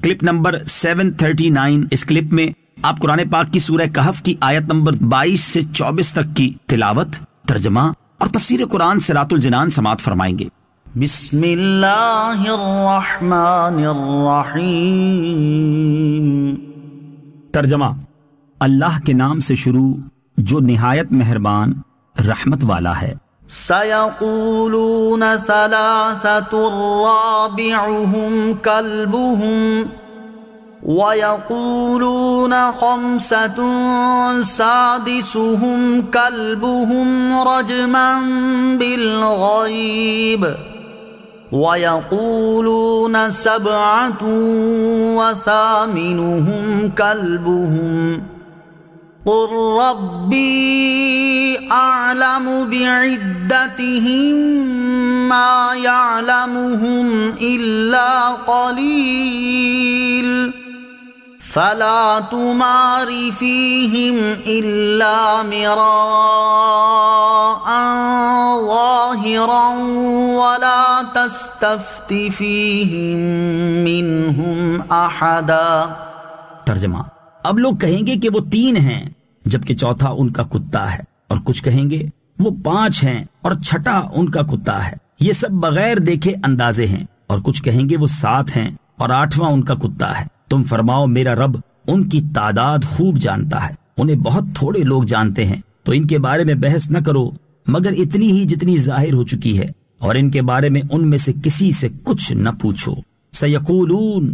Clip number 739۔ اس clip میں آپ قرآن پاک کی سورہ کہف کی آیت نمبر 22 سے 24 تک کی تلاوت، ترجمہ اور تفسیر قرآن صراط الجنان سماعت فرمائیں گے۔ بسم اللہ الرحمن الرحیم۔ ترجمہ: اللہ کے نام سے شروع جو نہایت مہربان رحمت والا ہے۔ سَيَقُولُونَ ثَلَاثَةٌ رَابِعُهُمْ كَلْبُهُمْ وَيَقُولُونَ خَمْسَةٌ سَادِسُهُمْ كَلْبُهُمْ رَجْمًا بِالْغَيْبِ وَيَقُولُونَ سَبْعَةٌ وَثَامِنُهُمْ كَلْبُهُمْ قُل رَّبِّي أَعْلَمُ بِعِدَّتِهِم مَّا يَعْلَمُهُمْ إِلَّا قَلِيلٌ فَلَا تُمَارِ فِيهِمْ إِلَّا مِرَاءً ظَاهِرًا وَلَا تَسْتَفْتِ فِيهِم مِّنْهُمْ أَحَدًا۔ ترجمہ: اب لوگ کہیں گے کہ وہ 3 ہیں جبکہ چوتھا ان کا کتا ہے، اور کچھ کہیں گے وہ 5 ہیں اور چھٹا ان کا کتا ہے، یہ سب بغیر دیکھے اندازے ہیں، اور کچھ کہیں گے وہ 7 ہیں اور 8واں ان کا کتا ہے۔ تم فرماؤ میرا رب ان کی تعداد خوب جانتا ہے، انہیں بہت تھوڑے لوگ جانتے ہیں، تو ان کے بارے میں بحث نہ کرو مگر اتنی ہی جتنی ظاہر ہو چکی ہے، اور ان کے بارے میں ان میں سے کسی سے کچھ نہ پوچھو۔ سیقولون،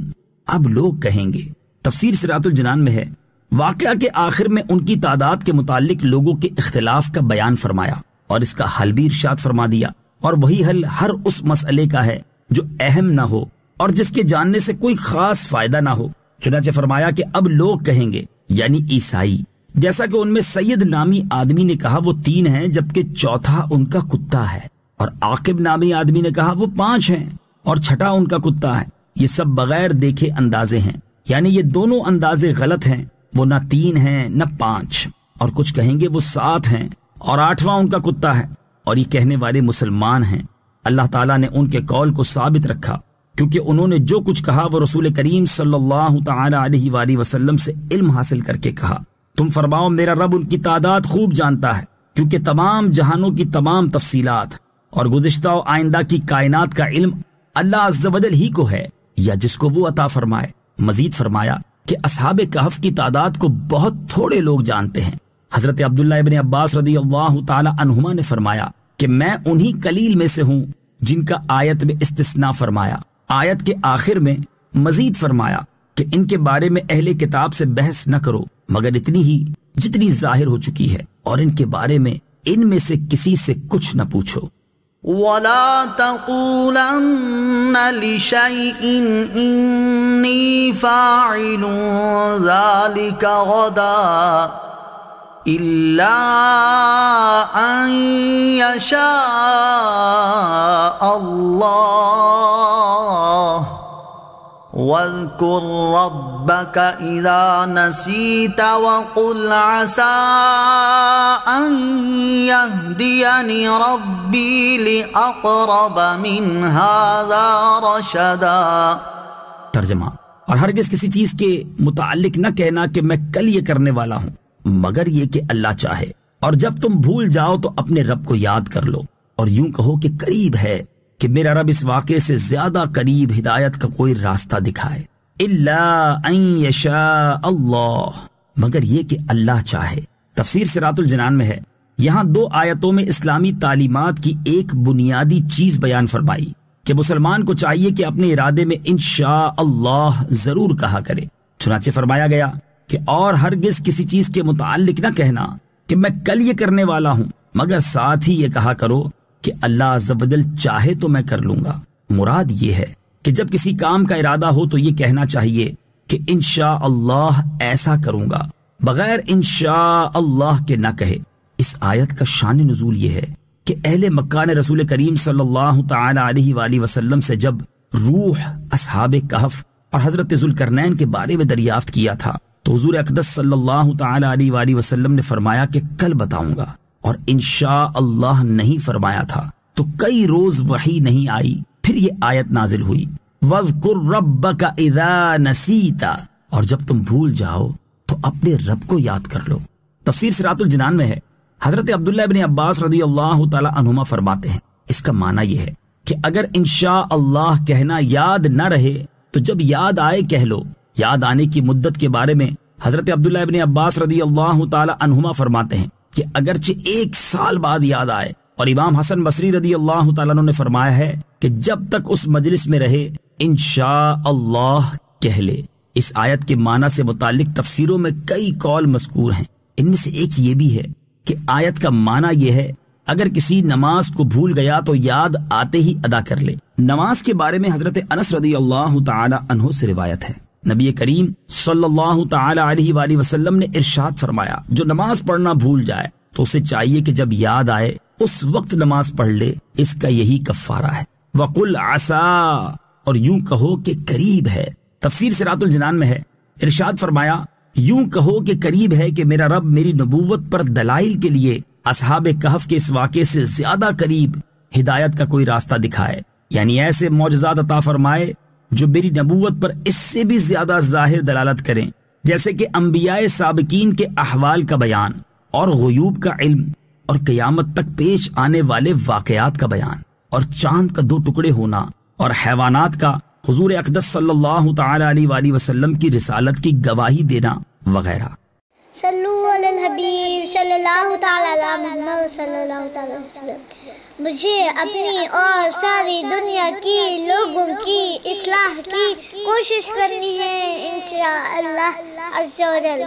اب لوگ کہیں گے۔ تفسیر صراط الجنان میں ہے، واقعہ کے آخر میں ان کی تعداد کے متعلق لوگوں کے اختلاف کا بیان فرمایا اور اس کا حل بھی ارشاد فرما دیا، اور وہی حل ہر اس مسئلے کا ہے جو اہم نہ ہو اور جس کے جاننے سے کوئی خاص فائدہ نہ ہو۔ چنانچہ فرمایا کہ اب لوگ کہیں گے، یعنی عیسائی، جیسا کہ ان میں سید نامی آدمی نے کہا وہ 3 ہیں جبکہ چوتھا ان کا کتا ہے، اور عاقب نامی آدمی نے کہا وہ 5 ہیں اور چھٹا ان کا کتا ہے، یہ سب بغیر دیکھے اندازے ہیں، یعنی یہ دونوں اندازے غلط ہیں، وہ نہ 3 ہیں نہ 5۔ اور کچھ کہیں گے وہ 7 ہیں اور 8واں ان کا کتا ہے، اور یہ کہنے والے مسلمان ہیں۔ اللہ تعالیٰ نے ان کے قول کو ثابت رکھا کیونکہ انہوں نے جو کچھ کہا وہ رسول کریم صلی اللہ تعالی علیہ وآلہ وسلم سے علم حاصل کر کے کہا۔ تم فرماؤ میرا رب ان کی تعداد خوب جانتا ہے، کیونکہ تمام جہانوں کی تمام تفصیلات اور گزشتہ و آئندہ کی کائنات کا علم اللہ عز و جل ہی کو ہے یا جس کو وہ عطا فرمائے۔ مزید فرمایا کہ اصحاب کہف کی تعداد کو بہت تھوڑے لوگ جانتے ہیں۔ حضرت عبداللہ ابن عباس رضی اللہ تعالی عنہما نے فرمایا کہ میں انہی قلیل میں سے ہوں جن کا آیت میں استثناء فرمایا۔ آیت کے آخر میں مزید فرمایا کہ ان کے بارے میں اہل کتاب سے بحث نہ کرو مگر اتنی ہی جتنی ظاہر ہو چکی ہے، اور ان کے بارے میں ان میں سے کسی سے کچھ نہ پوچھو۔ وَلَا تَقُولَنَّ لِشَيْءٍ إِنِّي فَاعِلٌ ذَلِكَ غَدًا إِلَّا أَن يَشَاءَ اللَّهُ وَاذْكُر رَّبَّكَ إِذَا نَسِيتَ وَقُلْ عَسَىٰ أَن يَهْدِيَنِ رَبِّي لِأَقْرَبَ مِنْ هَٰذَا رَشَدًا۔ ترجمہ: اور ہرگز کسی چیز کے متعلق نہ کہنا کہ میں کل یہ کرنے والا ہوں مگر یہ کہ اللہ چاہے، اور جب تم بھول جاؤ تو اپنے رب کو یاد کر لو، اور یوں کہو کہ قریب ہے کہ میرا رب اس واقعے سے زیادہ قریب ہدایت کا کوئی راستہ دکھائے۔ الا ان یشاء اللہ، مگر یہ کہ اللہ چاہے۔ تفسیر صراط الجنان میں ہے، یہاں 2 آیتوں میں اسلامی تعلیمات کی ایک بنیادی چیز بیان فرمائی کہ مسلمان کو چاہیے کہ اپنے ارادے میں انشاء اللہ ضرور کہا کرے۔ چنانچہ فرمایا گیا کہ اور ہرگز کسی چیز کے متعلق نہ کہنا کہ میں کل یہ کرنے والا ہوں مگر ساتھ ہی یہ کہا کرو کہ اللہ عز و جل چاہے تو میں کر لوں گا۔ مراد یہ ہے کہ جب کسی کام کا ارادہ ہو تو یہ کہنا چاہیے کہ انشاء اللہ ایسا کروں گا، بغیر انشاء اللہ کے نہ کہے۔ اس آیت کا شان نزول یہ ہے کہ اہل مکہ نے رسول کریم صلی اللہ تعالی علیہ وآلہ وسلم سے جب روح، اصحاب کہف اور حضرت ذوالقرنین کے بارے میں دریافت کیا تھا تو حضور اقدس صلی اللہ تعالی علیہ وآلہ وسلم نے فرمایا کہ کل بتاؤں گا، اور انشاء اللہ نہیں فرمایا تھا تو کئی روز وحی نہیں آئی۔ پھر یہ آیت نازل ہوئی وَاذْكُرْ رَبَّكَ اِذَا نَسِيتَ، اور جب تم بھول جاؤ تو اپنے رب کو یاد کر لو۔ تفسیر صراط الجنان میں ہے، حضرت عبداللہ ابن عباس رضی اللہ تعالی عنہما فرماتے ہیں اس کا معنی یہ ہے کہ اگر انشاء اللہ کہنا یاد نہ رہے تو جب یاد آئے کہہ لو۔ یاد آنے کی مدت کے بارے میں حضرت عبداللہ ابن عباس رضی اللہ تعالی عنہما فرماتے ہیں کہ اگرچہ 1 سال بعد یاد آئے، اور امام حسن بصری رضی اللہ تعالیٰ عنہ نے فرمایا ہے کہ جب تک اس مجلس میں رہے انشاء اللہ کہہ لے۔ اس آیت کے معنی سے متعلق تفسیروں میں کئی قول مذکور ہیں، ان میں سے ایک یہ بھی ہے کہ آیت کا معنی یہ ہے اگر کسی نماز کو بھول گیا تو یاد آتے ہی ادا کر لے۔ نماز کے بارے میں حضرت انس رضی اللہ تعالی عنہ سے روایت ہے، نبی کریم صلی اللہ تعالی علیہ وآلہ وسلم نے ارشاد فرمایا جو نماز پڑھنا بھول جائے تو اسے چاہیے کہ جب یاد آئے اس وقت نماز پڑھ لے، اس کا یہی کفارہ ہے۔ وَقُلْ عَسَىٰ، اور یوں کہو کہ قریب ہے۔ تفسیر صراط الجنان میں ہے، ارشاد فرمایا یوں کہو کہ قریب ہے کہ میرا رب میری نبوت پر دلائل کے لیے اصحاب کہف کے اس واقعے سے زیادہ قریب ہدایت کا کوئی راستہ دکھائے، یعنی ایسے معجزات عطا فرمائے جو میری نبوت پر اس سے بھی زیادہ ظاہر دلالت کریں، جیسے کہ انبیاء سابقین کے احوال کا بیان اور غیوب کا علم اور قیامت تک پیش آنے والے واقعات کا بیان اور چاند کا 2 ٹکڑے ہونا اور حیوانات کا حضور اقدس صلی اللہ تعالی علیہ وآلہ وسلم کی رسالت کی گواہی دینا وغیرہ۔ صلو علی الحبیب صلی اللہ تعالی علی محمد صلی اللہ تعالی وسلم۔ مجھے اپنی اور ساری دنیا کی لوگوں کی اصلاح کی کوشش کرنی ہے انشاءاللہ عز و جل۔